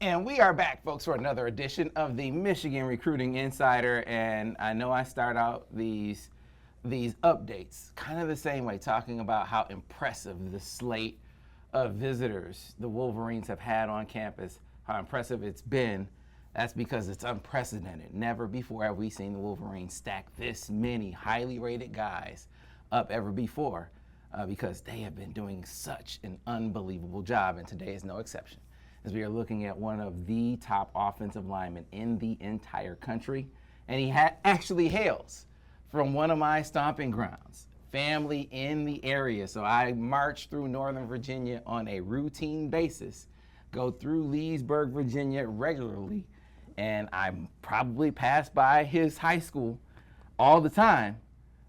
And we are back, folks, for another edition of the Michigan Recruiting Insider. And I know I start out these updates kind of the same way, talking about how impressive the slate of visitors the Wolverines have had on campus, how impressive it's been. That's because it's unprecedented. Never before have we seen the Wolverines stack this many highly rated guys up ever before, because they have been doing such an unbelievable job, and today is no exception, as we are looking at one of the top offensive linemen in the entire country. And he actually hails from one of my stomping grounds, family in the area. So I march through Northern Virginia on a routine basis, go through Leesburg, Virginia regularly, and I probably pass by his high school all the time.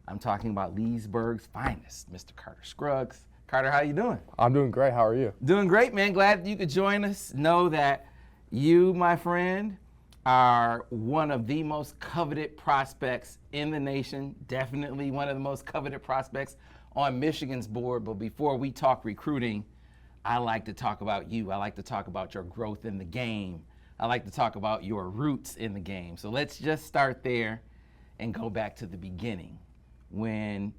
I'm talking about Leesburg's finest, Mr. Carter Scruggs. Carter, how you doing? I'm doing great. How are you? Doing great, man. Glad you could join us. Know that you, my friend, are one of the most coveted prospects in the nation. Definitely one of the most coveted prospects on Michigan's board. But before we talk recruiting, I like to talk about you. I like to talk about your growth in the game. I like to talk about your roots in the game. So let's just start there and go back to the beginning, when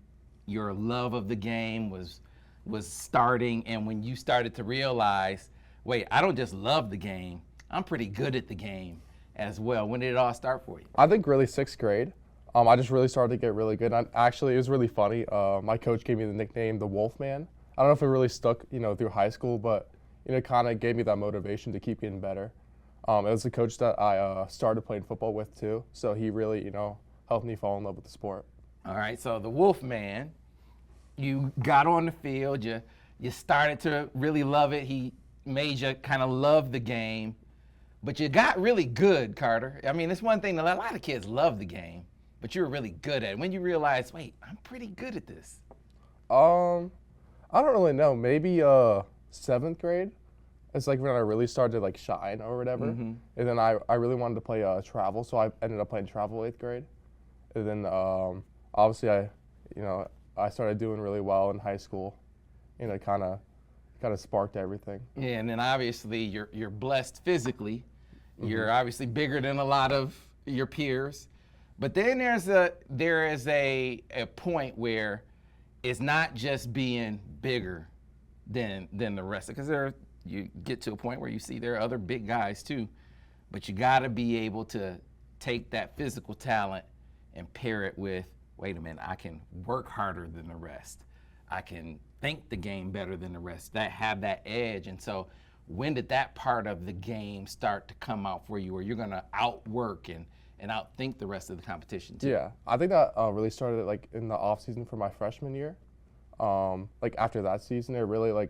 your love of the game was starting, and when you started to realize, wait, I don't just love the game, I'm pretty good at the game as well. When did it all start for you? I think really 6th grade. I just really started to get really good. Actually, it was really funny. My coach gave me the nickname the Wolfman. I don't know if it really stuck, through high school, but it kind of gave me that motivation to keep getting better. It was the coach that I started playing football with too, so he really, helped me fall in love with the sport. All right, so the Wolfman, you got on the field, you started to really love it. He made you kind of love the game, but you got really good, Carter. I mean, it's one thing that a lot of kids love the game, but you were really good at it. When you realized, wait, I'm pretty good at this. I don't really know. Maybe 7th grade. It's like when I really started to shine or whatever. Mm-hmm. And then I really wanted to play travel, so I ended up playing travel 8th grade. And then obviously I started doing really well in high school, and it kind of sparked everything. Yeah, and then obviously you're blessed physically. Mm-hmm. You're obviously bigger than a lot of your peers, but then there is a point where it's not just being bigger than the rest, because you get to a point where you see there are other big guys too, but you got to be able to take that physical talent and pair it with, wait a minute, I can work harder than the rest. I can think the game better than the rest, have that edge. And so when did that part of the game start to come out for you, where you're going to outwork and outthink the rest of the competition too? Yeah, I think that really started in the off season for my freshman year. After that season, I really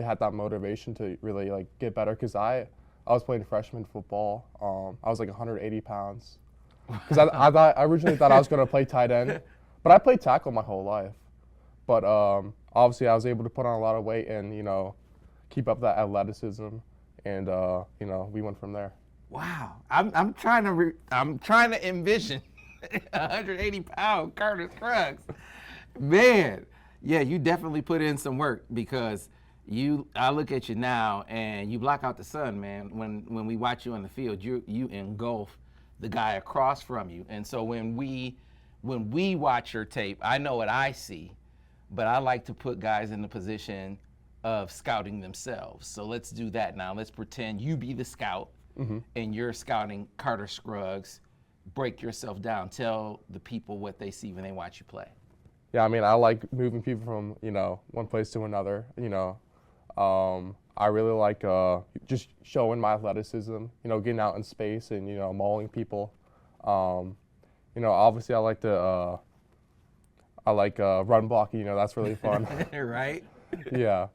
had that motivation to really get better, because I was playing freshman football. I was 180 pounds. Because I originally thought I was going to play tight end, but I played tackle my whole life. But obviously I was able to put on a lot of weight and, keep up that athleticism, and, we went from there. Wow. I'm trying to envision 180-pound Carter Scruggs. Man, yeah, you definitely put in some work, because I look at you now and you block out the sun, man. When we watch you on the field, you engulf the guy across from you. And so when we watch your tape, I know what I see, but I like to put guys in the position of scouting themselves. So let's do that now. Let's pretend you be the scout, mm-hmm. and you're scouting Carter Scruggs. Break yourself down. Tell the people what they see when they watch you play. Yeah, I mean, I like moving people from, one place to another. I really like just showing my athleticism, getting out in space and, mauling people. Obviously I like to run blocking, that's really fun. Right? Yeah.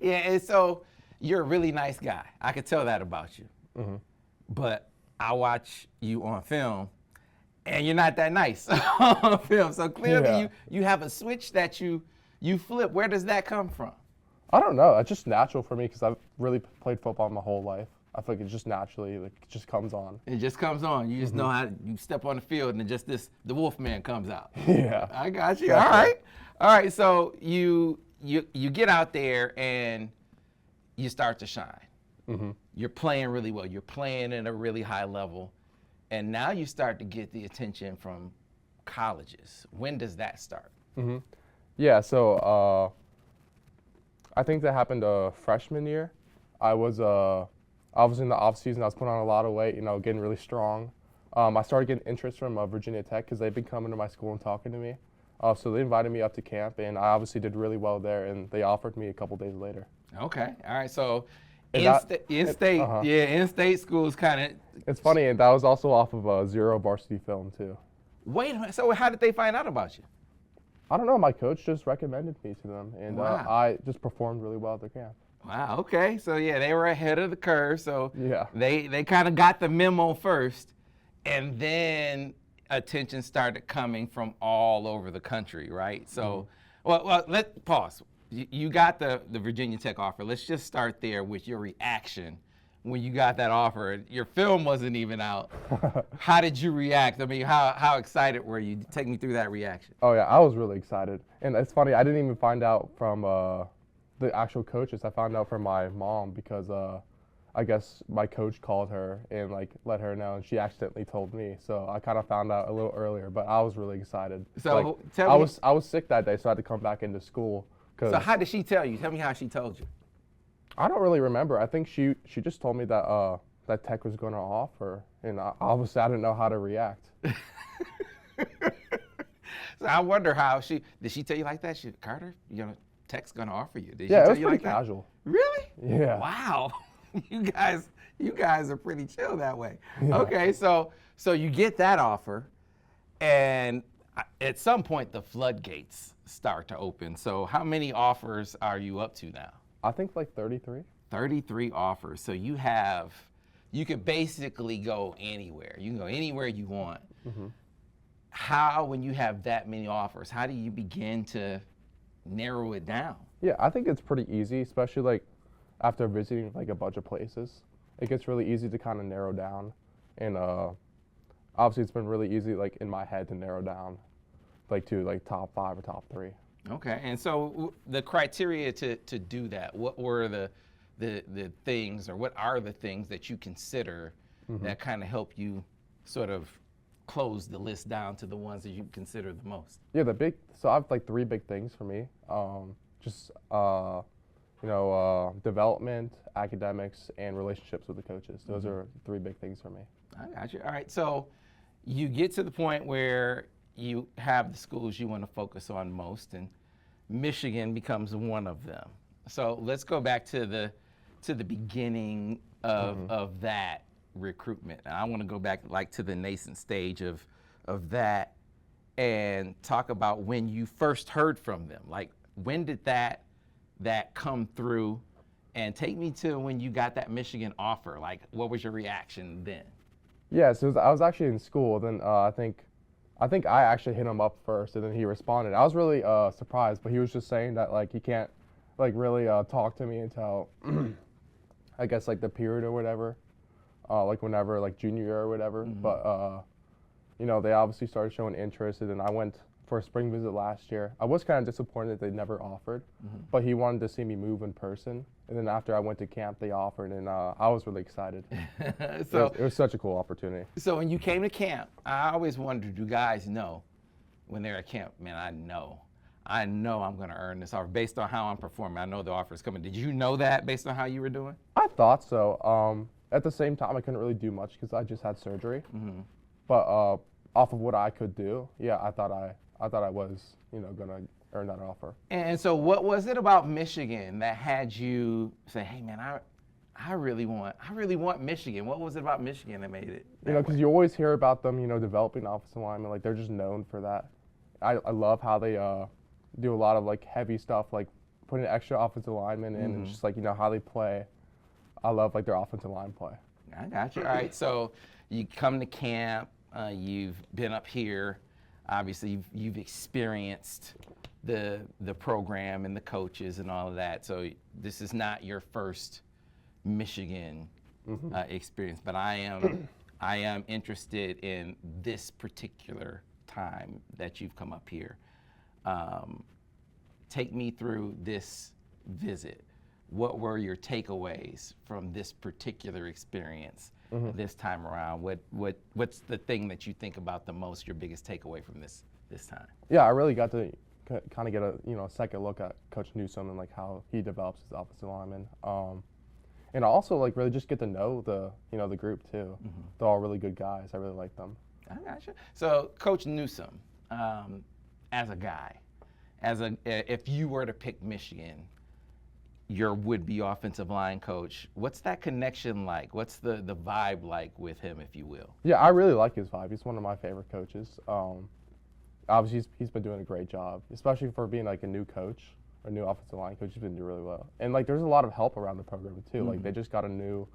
Yeah, and so you're a really nice guy. I could tell that about you. Mm-hmm. But I watch you on film, and you're not that nice on film. So clearly you have a switch that you flip. Where does that come from? I don't know. It's just natural for me, because I've really played football my whole life. I feel like it just naturally it just comes on. It just comes on. You just mm-hmm. know how you step on the field, and then just the Wolfman comes out. Yeah. I got you. Definitely. All right. So you get out there and you start to shine. You're playing really well. You're playing at a really high level. And now you start to get the attention from colleges. When does that start? Yeah, so I think that happened freshman year. I was in the off season. I was putting on a lot of weight, getting really strong. I started getting interest from Virginia Tech because they've been coming to my school and talking to me. So they invited me up to camp, and I obviously did really well there, and they offered me a couple days later. Okay, all right. So Uh-huh. in-state schools kind of. It's funny, and that was also off of a zero varsity film too. Wait a minute. So how did they find out about you? I don't know. My coach just recommended me to them, and Wow. I just performed really well at their camp. Wow. Okay. So yeah, they were ahead of the curve. So Yeah. they kind of got the memo first, and then attention started coming from all over the country, right? So, well, let's pause. You got the Virginia Tech offer. Let's just start there with your reaction when you got that offer. Your film wasn't even out. How did you react? I mean, how excited were you? Take me through that reaction. Oh yeah, I was really excited, and it's funny. I didn't even find out from the actual coaches. I found out from my mom because I guess my coach called her and let her know, and she accidentally told me. So I kind of found out a little earlier, but I was really excited. So I was sick that day, so I had to come back into school. So how did she tell you? Tell me how she told you. I don't really remember. I think she just told me that that Tech was going to offer, and obviously I didn't know how to react. So I wonder how did she tell you like that? Carter, Tech's going to offer you. Did Yeah, she it tell was you pretty like casual. That? Really? Yeah. Wow. You guys are pretty chill that way. Yeah. Okay, so you get that offer, and at some point the floodgates start to open. So how many offers are you up to now? I think 33. 33 offers. So you could basically go anywhere. You can go anywhere you want. How, when you have that many offers, how do you begin to narrow it down? Yeah, I think it's pretty easy, especially after visiting a bunch of places. It gets really easy to kind of narrow down, and obviously it's been really easy in my head to narrow down to top 5 or top 3. Okay, and so the criteria to do that, what were the things, or what are the things that you consider that kind of help you sort of close the list down to the ones that you consider the most? Yeah, so I have 3 big things for me. Development, academics, and relationships with the coaches. Those are 3 big things for me. I got you. All right, so you get to the point where you have the schools you want to focus on most, and Michigan becomes one of them. So let's go back to the beginning of that recruitment. And I want to go back to the nascent stage of that, and talk about when you first heard from them. When did that come through, and take me to when you got that Michigan offer. What was your reaction then? Yeah, so I was actually in school. Then I think I actually hit him up first, and then he responded. I was really surprised, but he was just saying that he can't really talk to me until I guess the period or whatever, whenever junior year or whatever. But they obviously started showing interest, and then I went for a spring visit last year. I was kind of disappointed that they never offered, but he wanted to see me move in person. And then after I went to camp, they offered, and I was really excited. So it was such a cool opportunity. So when you came to camp, I always wondered, do guys know when they're at camp, man, I know I'm going to earn this offer based on how I'm performing. I know the offer is coming. Did you know that based on how you were doing? I thought so. At the same time, I couldn't really do much because I just had surgery. But off of what I could do, yeah, I thought I was, going to earn that offer. And so what was it about Michigan that had you say, hey, man, I really want Michigan? What was it about Michigan that made it? Because you always hear about them, developing offensive linemen. They're just known for that. I love how they do a lot of heavy stuff, putting extra offensive linemen in, and just how they play. I love their offensive line play. I got you. All right, so you come to camp. You've been up here. Obviously, you've experienced the program and the coaches and all of that. So this is not your first Michigan experience, but I am interested in this particular time that you've come up here. Take me through this visit. what were your takeaways from this particular experience this time around? What's the thing that you think about the most, your biggest takeaway from this time? Yeah, I really got to kind of get a second look at Coach Newsome and like how he develops his offensive linemen, and also like really just get to know the group too. They're all really good guys. I really like them. I gotcha. So Coach Newsome, as a guy, if you were to pick Michigan, your would-be offensive line coach, what's that connection like? What's the vibe like with him, if you will? Yeah, I really like his vibe. He's one of my favorite coaches. Obviously, he's been doing a great job, especially for being like a new coach, a new offensive line coach. He's been doing really well. And like, there's a lot of help around the program too. Like, they just got a new,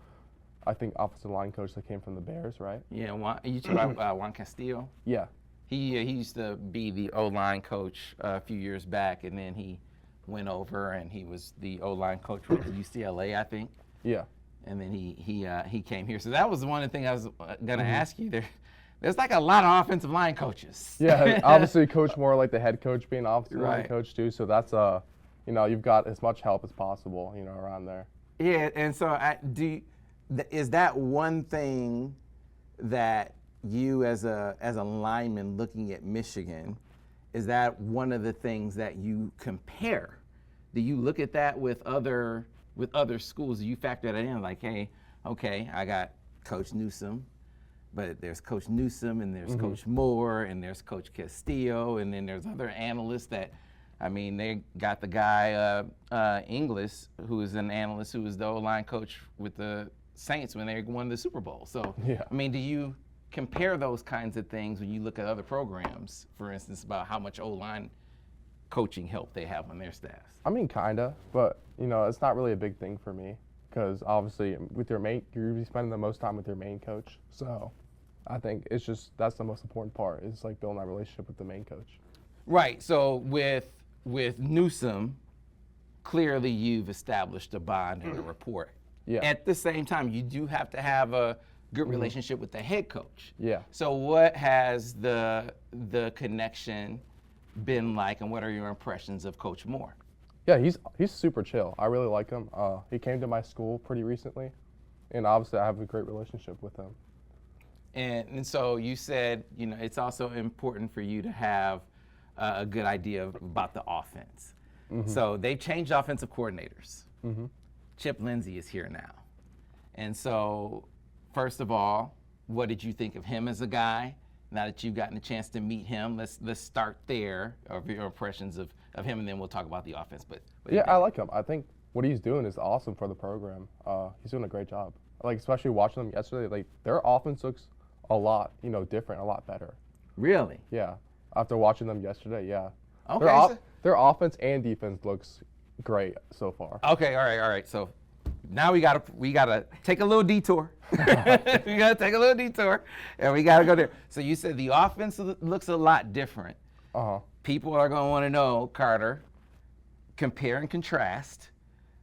I think, offensive line coach that came from the Bears, right? Yeah, you talking about Juan Castillo? Yeah. He used to be the O-line coach a few years back, and then he went over and he was the O-line coach with UCLA, I think. Yeah. And then he came here. So that was one of the things I was gonna ask you. There's like a lot of offensive line coaches. Yeah, obviously Coach Moore, like the head coach, being offensive line Right. coach too. So that's you've got as much help as possible, around there. Yeah, and so is that one thing that you as a lineman looking at Michigan, is that one of the things that you compare? Do you look at that with other schools? Do you factor that in, like, hey, okay, I got Coach Newsome, but there's Coach Newsome and there's Coach Moore and there's Coach Castillo, and then there's other analysts that, I mean, they got the guy Inglis, who is an analyst, who was the O-line coach with the Saints when they won the Super Bowl. So, Yeah. I mean, do you compare those kinds of things when you look at other programs, for instance, about how much O-line coaching help they have on their staffs? I mean, kinda, but it's not really a big thing for me because obviously with your main, you're usually spending the most time with your main coach. So I think it's just that's the most important part is like building that relationship with the main coach. Right. So with Newsome, clearly you've established a bond and a rapport. Yeah. At the same time, you do have to have a good relationship with the head coach. Yeah. So what has the connection been like, and what are your impressions of Coach Moore? Yeah, he's super chill. I really like him. He came to my school pretty recently, and obviously I have a great relationship with him. And so you said, it's also important for you to have a good idea about the offense. So they've changed offensive coordinators. Chip Lindsey is here now. And so, first of all, what did you think of him as a guy? Now that you've gotten a chance to meet him, let's start there, of your impressions of him, and then we'll talk about the offense. But Yeah, I like him. I think what he's doing is awesome for the program. He's doing a great job. Like, especially watching them yesterday, like their offense looks a lot, different, a lot better. Really? Yeah. After watching them yesterday, yeah. Okay. Their offense and defense looks great so far. Okay. All right. So now we gotta take a little detour. We gotta take a little detour, and we gotta go there. So you said the offense looks a lot different. People are gonna want to know, Carter, compare and contrast.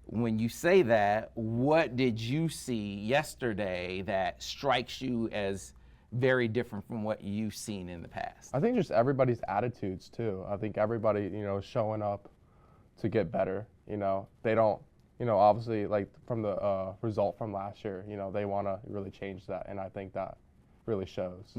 When you say that, what did you see yesterday that strikes you as very different from what you've seen in the past? I think just everybody's attitudes too. I think everybody, is showing up to get better. They don't, obviously like from the result from last year, they want to really change that, and I think that really shows.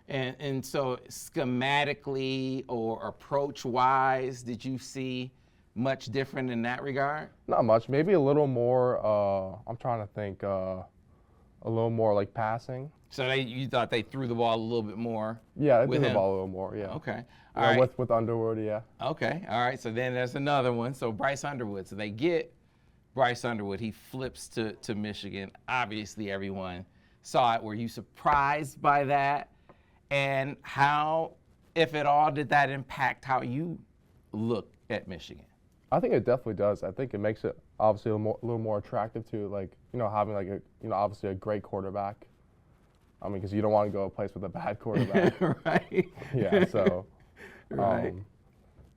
And so schematically or approach-wise, did you see much different in that regard? Not much. Maybe a little more. I'm trying to think. A little more like passing. So you thought they threw the ball a little bit more? Yeah, they with threw the him? ball a little more. Yeah. Okay. Yeah, All right. with Underwood, yeah. Okay. All right. So then there's another one. So Bryce Underwood. So they get Bryce Underwood. He flips to Michigan. Obviously, everyone saw it. Were you surprised by that? And how, if at all, did that impact how you look at Michigan? I think it definitely does. I think it makes it obviously a little more attractive to having like obviously a great quarterback. I mean, because you don't want to go a place with a bad quarterback. Right. Yeah. So. Right.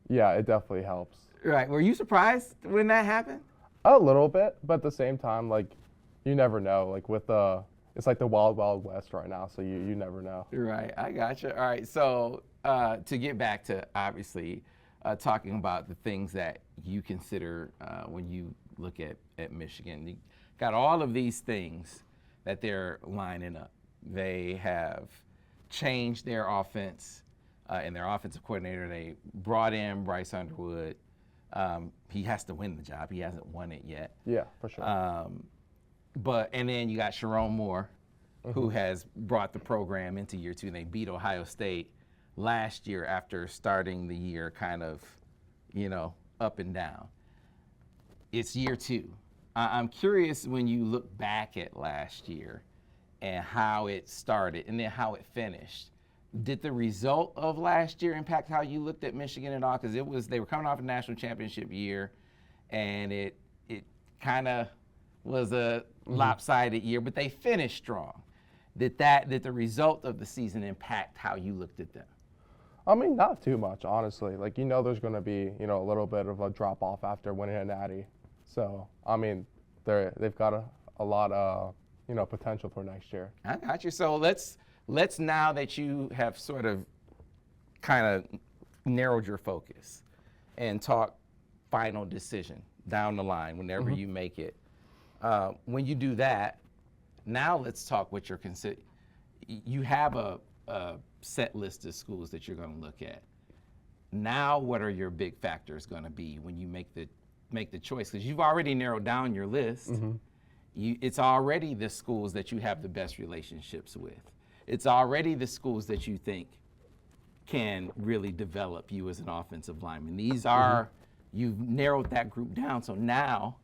Yeah, it definitely helps. Right. Were you surprised when that happened? A little bit, but at the same time, like, you never know. Like it's like the wild, wild west right now, so you never know. Right. I gotcha. All right. So to get back to obviously talking about the things that you consider when you look at Michigan. You got all of these things that they're lining up. They have changed their offense and their offensive coordinator. They brought in Bryce Underwood. He has to win the job. He hasn't won it yet. Yeah, for sure. And then you got Sherrone Moore, who has brought the program into year 2. And they beat Ohio State last year after starting the year kind of, up and down. It's year 2. I'm curious when you look back at last year and how it started and then how it finished. Did the result of last year impact how you looked at Michigan at all? Because they were coming off a national championship year, and it kind of was a lopsided year, but they finished strong. Did the result of the season impact how you looked at them? I mean, not too much, honestly. Like, there's going to be, a little bit of a drop off after winning a natty. So, I mean, they've got a lot of, potential for next year. I got you. So let's now that you have sort of kind of narrowed your focus and talk final decision down the line whenever you make it. When you do that, now let's talk what you're considering. You have a set list of schools that you're going to look at. Now, what are your big factors going to be when you make the choice? Because you've already narrowed down your list. It's already the schools that you have the best relationships with. It's already the schools that you think can really develop you as an offensive lineman. These are, you've narrowed that group down. So now,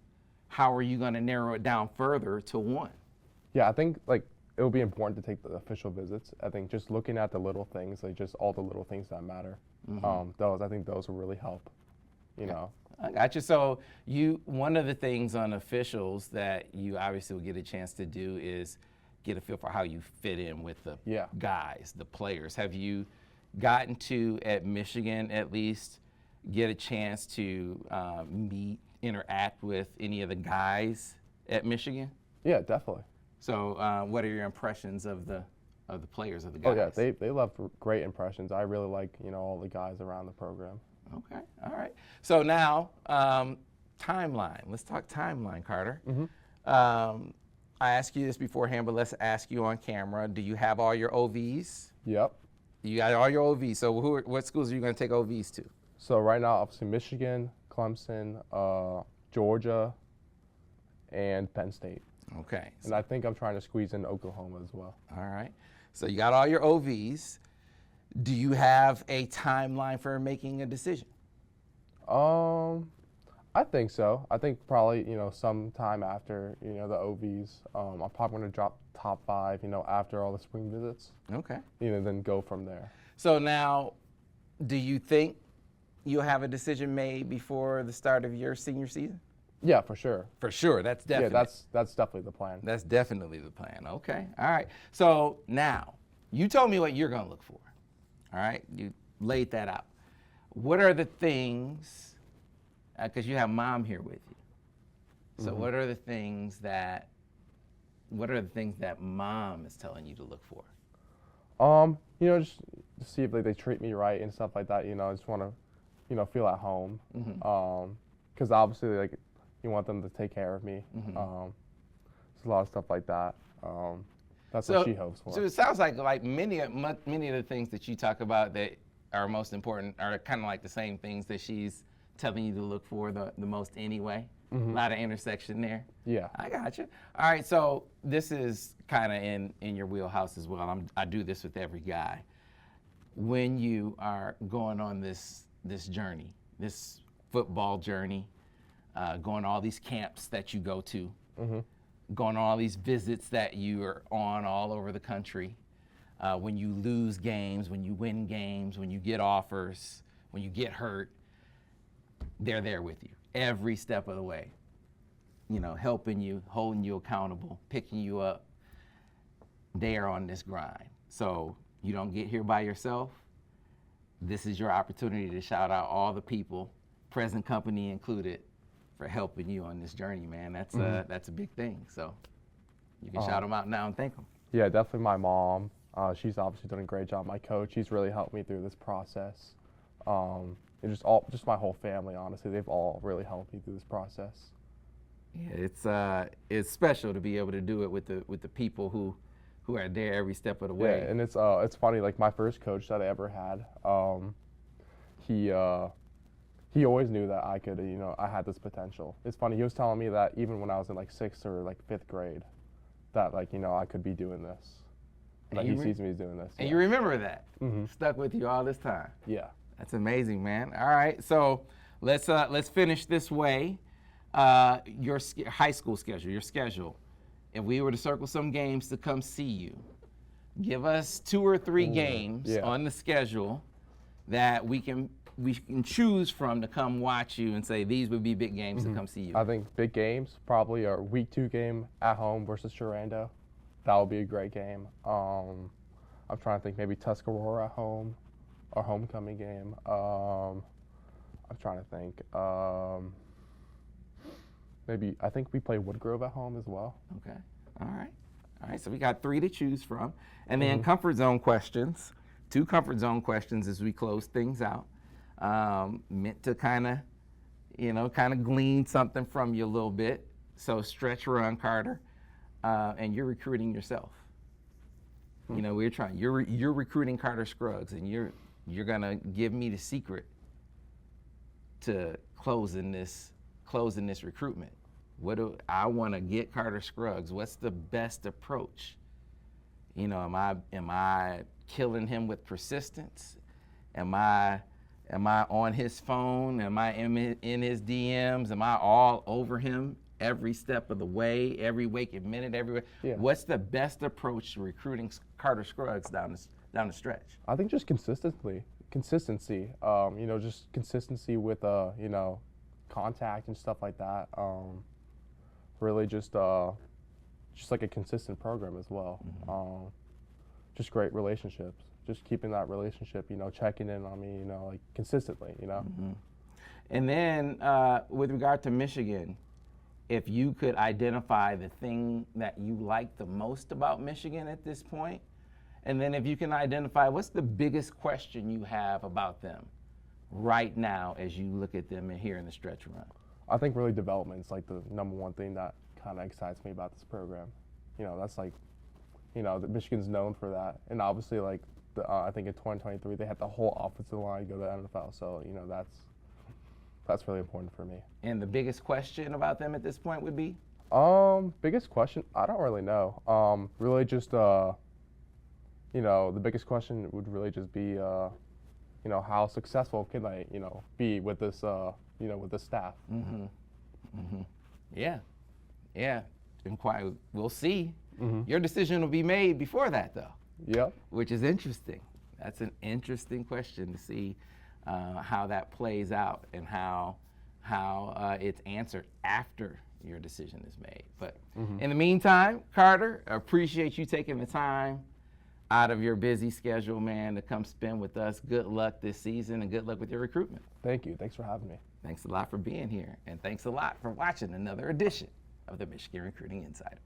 how are you going to narrow it down further to one? Yeah, I think it will be important to take the official visits. I think just looking at the little things, just all the little things that matter. I think those will really help. I got you. So one of the things on officials that you obviously will get a chance to do is get a feel for how you fit in with the guys, the players. Have you gotten to, at Michigan at least, get a chance to interact with any of the guys at Michigan? Yeah, definitely. So what are your impressions of the players, of the guys? Oh yeah, they left great impressions. I really like all the guys around the program. Okay, all right. So now timeline. Let's talk timeline, Carter. I asked you this beforehand, but let's ask you on camera. Do you have all your OVs? Yep. You got all your OVs. So what schools are you going to take OVs to? So right now, obviously Michigan, Clemson, Georgia, and Penn State. Okay. And I think I'm trying to squeeze in Oklahoma as well. All right. So you got all your OVs. Do you have a timeline for making a decision? I think so. I think probably, sometime after, the OVs. I'm probably going to drop top 5, after all the spring visits. Okay. Then go from there. So now, do you think you'll have a decision made before the start of your senior season? Yeah, for sure. For sure. That's definitely. Yeah, that's definitely the plan. That's definitely the plan. Okay. All right. So now, you told me what you're going to look for. All right. You laid that out. What are the things, because you have Mom here with you. So what are the things that Mom is telling you to look for? Just to see if they treat me right and stuff like that. I just want to, feel at home. Because obviously, you want them to take care of me. There's a lot of stuff like that. That's what she hopes for. So it sounds like many of the things that you talk about that are most important are kind of like the same things that she's telling you to look for the most anyway. A lot of intersection there. Yeah. I got you. All right, so this is kind of in your wheelhouse as well. I do this with every guy. When you are going on this journey, this football journey, going to all these camps that you go to, going on all these visits that you are on all over the country, when you lose games, when you win games, when you get offers, when you get hurt, they're there with you every step of the way, helping you, holding you accountable, picking you up. They are on this grind. So you don't get here by yourself. This is your opportunity to shout out all the people, present company included, for helping you on this journey, man. That's a big thing. So you can shout them out now and thank them. Yeah, definitely my mom. She's obviously done a great job. My coach, he's really helped me through this process. And just my whole family, honestly, they've all really helped me through this process. Yeah, it's special to be able to do it with the people who are there every step of the way. Yeah, and it's funny. Like my first coach that I ever had, he always knew that I could, I had this potential. It's funny. He was telling me that even when I was in like 6th or like 5th grade, that like I could be doing this. And That you he re- sees me as doing this. And yeah. you remember that. Mhm. Stuck with you all this time. Yeah. That's amazing, man. All right, so let's finish this way. Your high school schedule, your schedule. If we were to circle some games to come see you, give us 2 or 3 games yeah. on the schedule that we can choose from to come watch you and say these would be big games to come see you. I think big games probably are week 2 game at home versus Sherrone. That would be a great game. I'm trying to think maybe Tuscarora at home, our homecoming game. I'm trying to think. Maybe I think we play Woodgrove at home as well. Okay. All right. So we got 3 to choose from, and then comfort zone questions. 2 comfort zone questions as we close things out. Meant to kind of glean something from you a little bit. So stretch run, Carter, and you're recruiting yourself. You're recruiting Carter Scruggs, and you're gonna give me the secret to closing this recruitment. What do I want to get Carter Scruggs? What's the best approach? Am I killing him with persistence? Am I on his phone? Am I in his DMs? Am I all over him every step of the way, every waking minute, everywhere? Yeah. What's the best approach to recruiting Carter Scruggs down the stretch? I think just consistency. Just consistency with contact and stuff like that. Really just like a consistent program as well. Just great relationships. Just keeping that relationship, checking in on me, like consistently, And then with regard to Michigan, if you could identify the thing that you like the most about Michigan at this point, and then if you can identify what's the biggest question you have about them right now as you look at them and here in the stretch run. I think really development is like the #1 thing that kind of excites me about this program. That's like, that Michigan's known for that. And obviously, like, I think in 2023, they had the whole offensive line go to the NFL. So, that's really important for me. And the biggest question about them at this point would be? Biggest question, I don't really know. Really just, the biggest question would really just be, how successful can I, be with this, with this staff. Yeah. We'll see. Your decision will be made before that, though. Yep. Which is interesting. That's an interesting question to see how that plays out and how it's answered after your decision is made. But in the meantime, Carter, I appreciate you taking the time out of your busy schedule, man, to come spend with us. Good luck this season and good luck with your recruitment. Thank you. Thanks for having me. Thanks a lot for being here, and thanks a lot for watching another edition of the Michigan Recruiting Insider.